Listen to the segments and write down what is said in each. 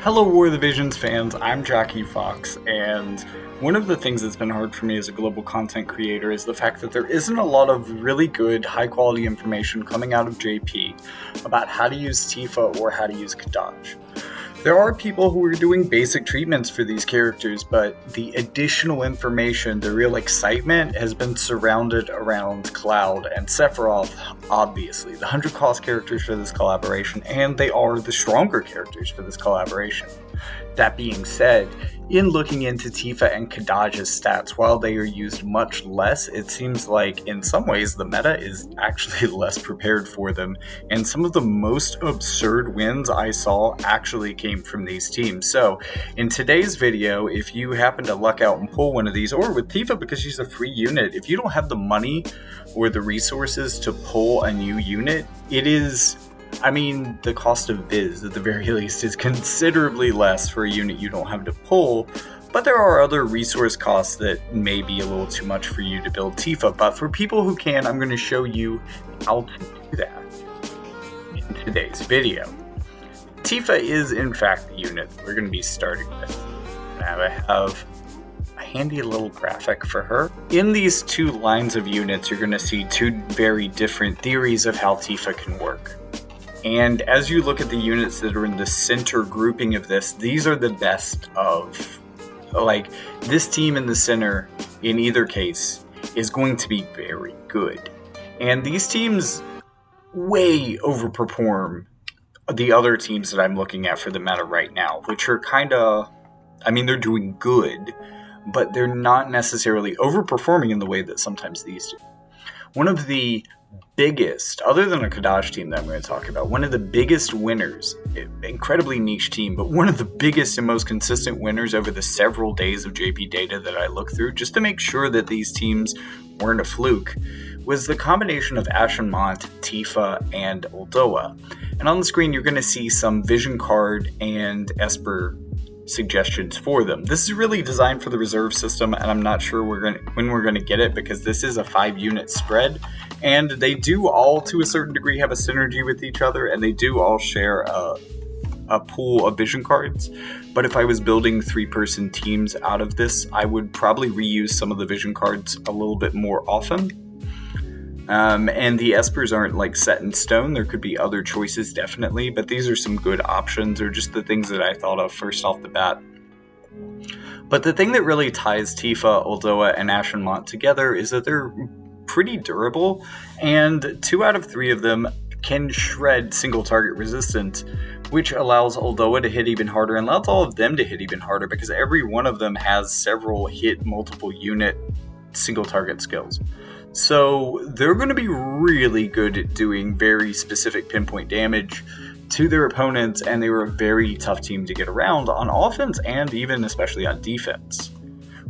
Hello, War of the Visions fans. I'm Jackie Fox, and one of the things that's been hard for me as a global content creator is the fact that there isn't a lot of really good, high-quality information coming out of JP about how to use Tifa or how to use Kadaj. There are people who are doing basic treatments for these characters, but the additional information, the real excitement, has been surrounded around Cloud and Sephiroth, obviously, the 100 cost characters for this collaboration, and they are the stronger characters for this collaboration. That being said, in looking into Tifa and Kadaj's stats, while they are used much less, it seems like in some ways the meta is actually less prepared for them, and some of the most absurd wins I saw actually came from these teams. So, in today's video, if you happen to luck out and pull one of these, or with Tifa because she's a free unit, if you don't have the money or the resources to pull a new unit, the cost of Viz, at the very least, is considerably less for a unit you don't have to pull, but there are other resource costs that may be a little too much for you to build Tifa. But for people who can, I'm going to show you how to do that in today's video. Tifa is, in fact, the unit we're going to be starting with. Now I have a handy little graphic for her. In these two lines of units, you're going to see two very different theories of how Tifa can work. And as you look at the units that are in the center grouping of this, these are the best of, this team in the center, in either case, is going to be very good. And these teams way overperform the other teams that I'm looking at for the meta right now, which are they're doing good, but they're not necessarily overperforming in the way that sometimes these do. One of the biggest, other than a Kadaj team that I'm going to talk about, one of the biggest winners, incredibly niche team, but one of the biggest and most consistent winners over the several days of JP data that I looked through, just to make sure that these teams weren't a fluke, was the combination of Ashen Mont, Tifa, and Uldoa. And on the screen, you're going to see some Vision Card and Esper suggestions for them. This is really designed for the reserve system, and I'm not sure when we're going to get it, because this is a 5-unit spread, and they do all, to a certain degree, have a synergy with each other, and they do all share a pool of vision cards. But if I was building 3-person teams out of this, I would probably reuse some of the vision cards a little bit more often. And the Espers aren't set in stone. There could be other choices, definitely, but these are some good options, or just the things that I thought of first off the bat. But the thing that really ties Tifa, Uldoa, and Ashen Mont together is that they're pretty durable, and 2 out of 3 of them can shred single target resistance, which allows Uldoa to hit even harder and allows all of them to hit even harder, because every one of them has several hit multiple unit single target skills. So they're going to be really good at doing very specific pinpoint damage to their opponents, and they were a very tough team to get around on offense and even especially on defense.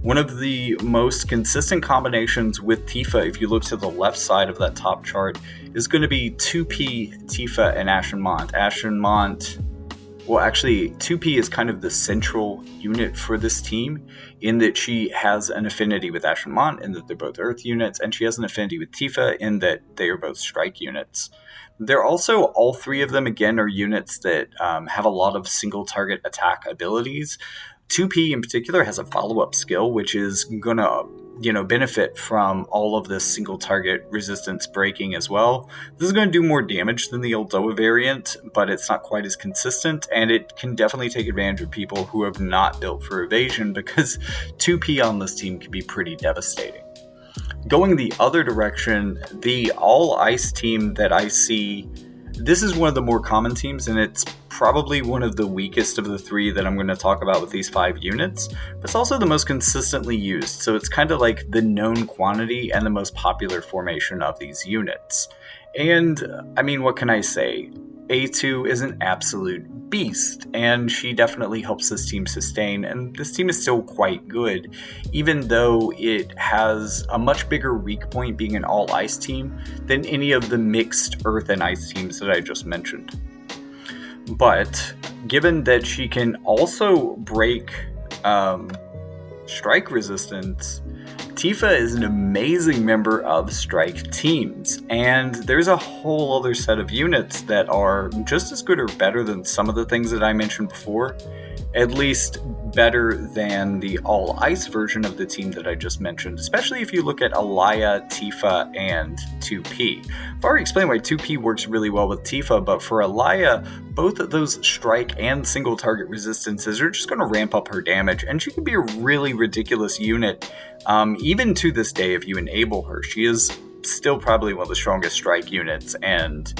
One of the most consistent combinations with Tifa, if you look to the left side of that top chart, is going to be 2P, Tifa, and Ashen Mont. 2P is kind of the central unit for this team, in that she has an affinity with Ashen Mont in that they're both Earth units, and she has an affinity with Tifa in that they are both Strike units. They're also, all 3 of them, again, are units that have a lot of single target attack abilities. 2P in particular has a follow-up skill, which is going to benefit from all of this single target resistance breaking as well. This is going to do more damage than the Uldoa variant, but it's not quite as consistent, and it can definitely take advantage of people who have not built for evasion, because 2P on this team can be pretty devastating. Going the other direction, the all ice team that I see, this is one of the more common teams, and it's probably one of the weakest of the 3 that I'm going to talk about with these 5 units, but it's also the most consistently used, so it's kind of like the known quantity and the most popular formation of these units. And, what can I say? A2 is an absolute beast, and she definitely helps this team sustain, and this team is still quite good, even though it has a much bigger weak point being an all-ice team than any of the mixed Earth and Ice teams that I just mentioned. But given that she can also break strike resistance, Tifa is an amazing member of strike teams, and there's a whole other set of units that are just as good or better than some of the things that I mentioned before, at least better than the all-ice version of the team that I just mentioned, especially if you look at Alaya, Tifa, and 2P. I've already explained why 2P works really well with Tifa, but for Alaya, both of those strike and single target resistances are just going to ramp up her damage, and she can be a really ridiculous unit, even to this day if you enable her. She is still probably one of the strongest strike units, and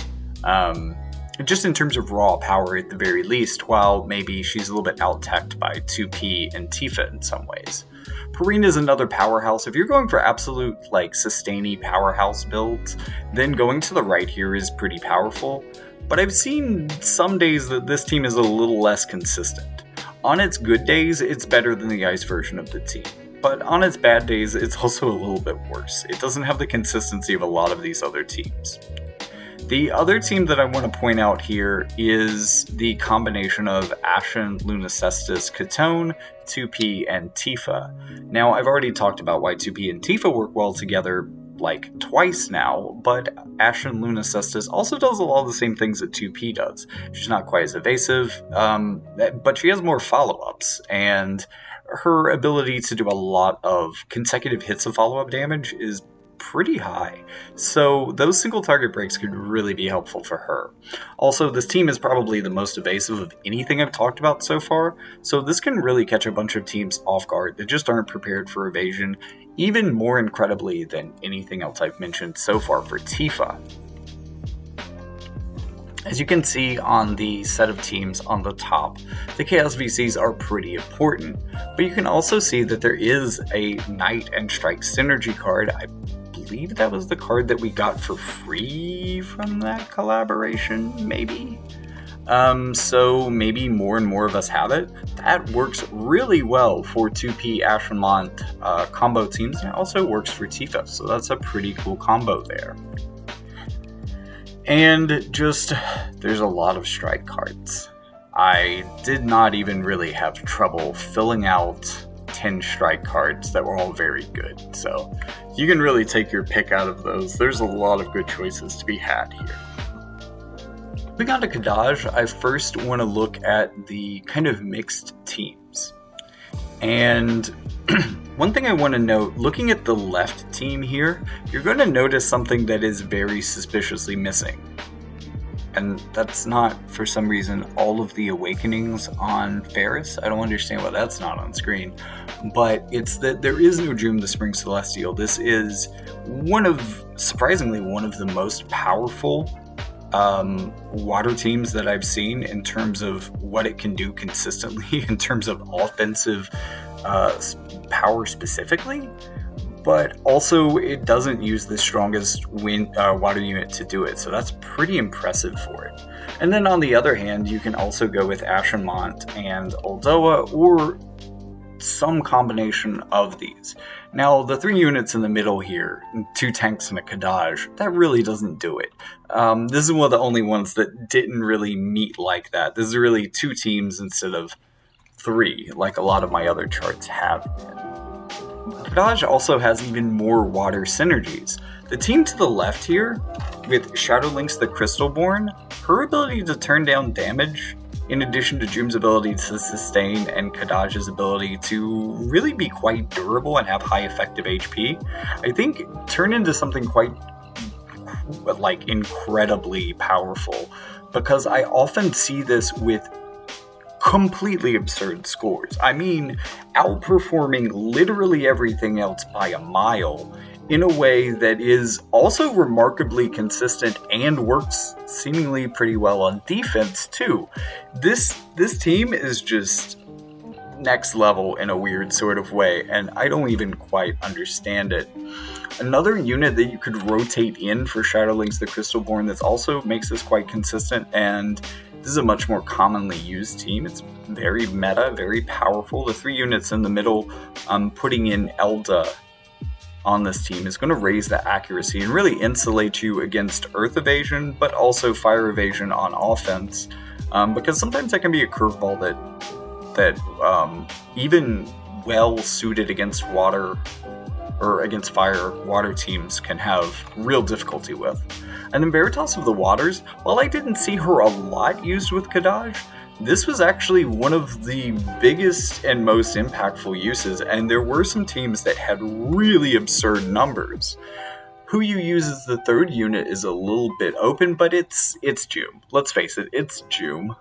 just in terms of raw power at the very least, while maybe she's a little bit out-teched by 2P and Tifa in some ways. Purina is another powerhouse. If you're going for absolute, sustainy powerhouse builds, then going to the right here is pretty powerful. But I've seen some days that this team is a little less consistent. On its good days, it's better than the ice version of the team. But on its bad days, it's also a little bit worse. It doesn't have the consistency of a lot of these other teams. The other team that I want to point out here is the combination of Ashen, Lunacestus, Katone, 2P, and Tifa. Now, I've already talked about why 2P and Tifa work well together twice now, but Ashen Lunacestus also does a lot of the same things that 2P does. She's not quite as evasive, but she has more follow-ups, and her ability to do a lot of consecutive hits of follow-up damage is pretty high, so those single target breaks could really be helpful for her. Also, this team is probably the most evasive of anything I've talked about so far, so this can really catch a bunch of teams off guard that just aren't prepared for evasion, even more incredibly than anything else I've mentioned so far for Tifa. As you can see on the set of teams on the top, the Chaos VCs are pretty important, but you can also see that there is a Knight and Strike synergy card. I believe that was the card that we got for free from that collaboration, maybe? So maybe more and more of us have it. That works really well for 2P Ashenmont combo teams, and it also works for Tifa, so that's a pretty cool combo there. And there's a lot of strike cards. I did not even really have trouble filling out 10 strike cards that were all very good, so you can really take your pick out of those. There's a lot of good choices to be had here. Moving on to Kadaj, I first want to look at the kind of mixed teams. And one thing I want to note, looking at the left team here, you're going to notice something that is very suspiciously missing. And that's not, for some reason, all of the awakenings on Ferris. I don't understand why that's not on screen. But it's that there is no June the Spring Celestial. This is surprisingly, one of the most powerful water teams that I've seen in terms of what it can do consistently, in terms of offensive power specifically. But also, it doesn't use the strongest water unit to do it, so that's pretty impressive for it. And then on the other hand, you can also go with Ashenmont and Uldoa, or some combination of these. Now, the 3 units in the middle here, 2 tanks and a Kadaj, that really doesn't do it. This is one of the only ones that didn't really meet like that. This is really 2 teams instead of 3, like a lot of my other charts have been. Kadaj also has even more water synergies. The team to the left here, with Shadowlynx the Crystalborn, her ability to turn down damage, in addition to Joom's ability to sustain and Kadaj's ability to really be quite durable and have high effective HP, I think turn into something quite incredibly powerful, because I often see this with completely absurd scores. I mean, outperforming literally everything else by a mile in a way that is also remarkably consistent and works seemingly pretty well on defense too. This team is just next level in a weird sort of way, and I don't even quite understand it. Another unit that you could rotate in for Shadowlynx the Crystalborn that also makes this quite consistent, and this is a much more commonly used team. It's very meta, very powerful. The 3 units in the middle, putting in Elda on this team is going to raise the accuracy and really insulate you against earth evasion, but also fire evasion on offense, because sometimes that can be a curveball that even well suited against water or against fire, water teams can have real difficulty with. And in Veritas of the Waters, while I didn't see her a lot used with Kadaj, this was actually one of the biggest and most impactful uses, and there were some teams that had really absurd numbers. Who you use as the third unit is a little bit open, but it's Joom. Let's face it, it's Joom.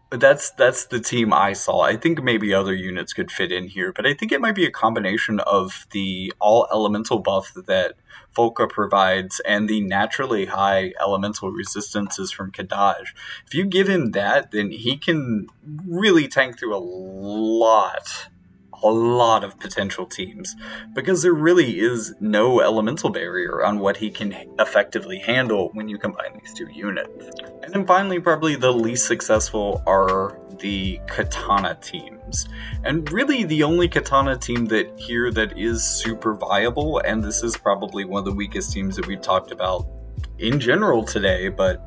That's the team I saw. I think maybe other units could fit in here, but I think it might be a combination of the all-elemental buff that Volca provides and the naturally high elemental resistances from Kadaj. If you give him that, then he can really tank through a lot of potential teams, because there really is no elemental barrier on what he can effectively handle when you combine these two units. And then finally, probably the least successful are the Katana teams. And really the only Katana team that is super viable, and this is probably one of the weakest teams that we've talked about in general today, but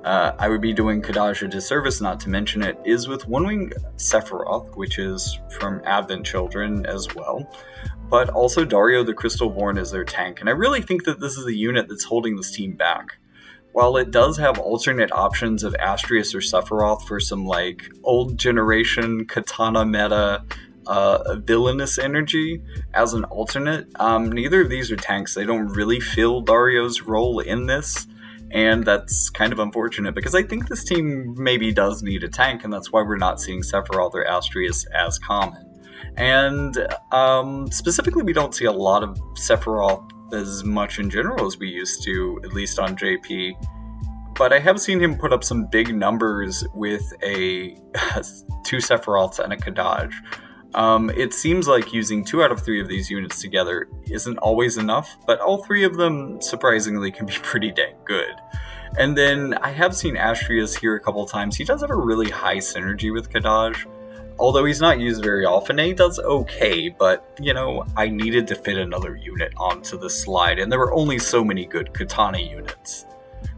I would be doing Kadaj a disservice not to mention it, is with One Wing Sephiroth, which is from Advent Children as well, but also Dario the Crystalborn is their tank, and I really think that this is the unit that's holding this team back. While it does have alternate options of Astrius or Sephiroth for some old generation Katana meta villainous energy as an alternate, neither of these are tanks. They don't really fill Dario's role in this. And that's kind of unfortunate, because I think this team maybe does need a tank, and that's why we're not seeing Sephiroth or Astrius as common. And specifically, we don't see a lot of Sephiroth as much in general as we used to, at least on JP. But I have seen him put up some big numbers with two Sephiroths and a Kadaj. It seems like using 2 out of 3 of these units together isn't always enough, but all 3 of them surprisingly can be pretty dang good. And then I have seen Astrius here a couple times. He does have a really high synergy with Kadaj, although he's not used very often, and he does okay, but, I needed to fit another unit onto the slide, and there were only so many good Katana units.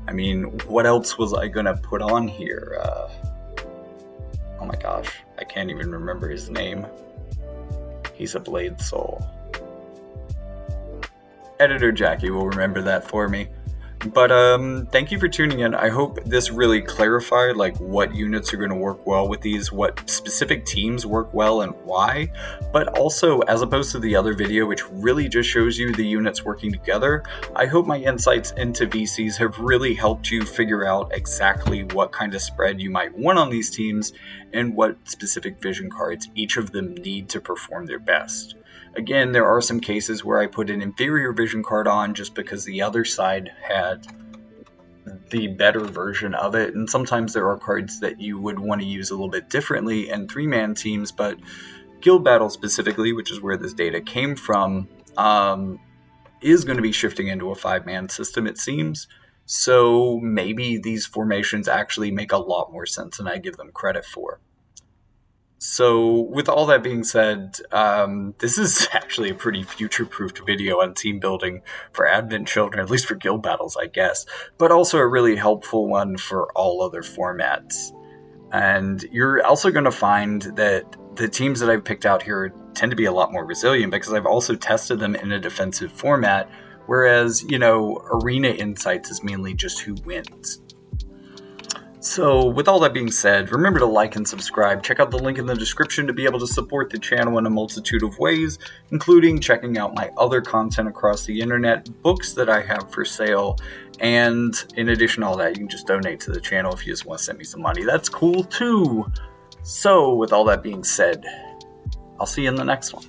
I mean, what else was I gonna put on here? Oh my gosh, I can't even remember his name. He's a Blade Soul. Editor Jackie will remember that for me. But thank you for tuning in. I hope this really clarified what units are going to work well with these, what specific teams work well and why. But also, as opposed to the other video, which really just shows you the units working together, I hope my insights into VCs have really helped you figure out exactly what kind of spread you might want on these teams and what specific vision cards each of them need to perform their best. Again, there are some cases where I put an inferior vision card on just because the other side had the better version of it, and sometimes there are cards that you would want to use a little bit differently in 3-man teams, but Guild Battle specifically, which is where this data came from, is going to be shifting into a 5-man system, it seems. So maybe these formations actually make a lot more sense than I give them credit for. So with all that being said, this is actually a pretty future-proofed video on team building for Advent Children, at least for guild battles, I guess, but also a really helpful one for all other formats. And you're also going to find that the teams that I've picked out here tend to be a lot more resilient because I've also tested them in a defensive format, whereas, Arena Insights is mainly just who wins. So, with all that being said, remember to like and subscribe. Check out the link in the description to be able to support the channel in a multitude of ways, including checking out my other content across the internet, books that I have for sale, and in addition to all that, you can just donate to the channel if you just want to send me some money. That's cool too! So, with all that being said, I'll see you in the next one.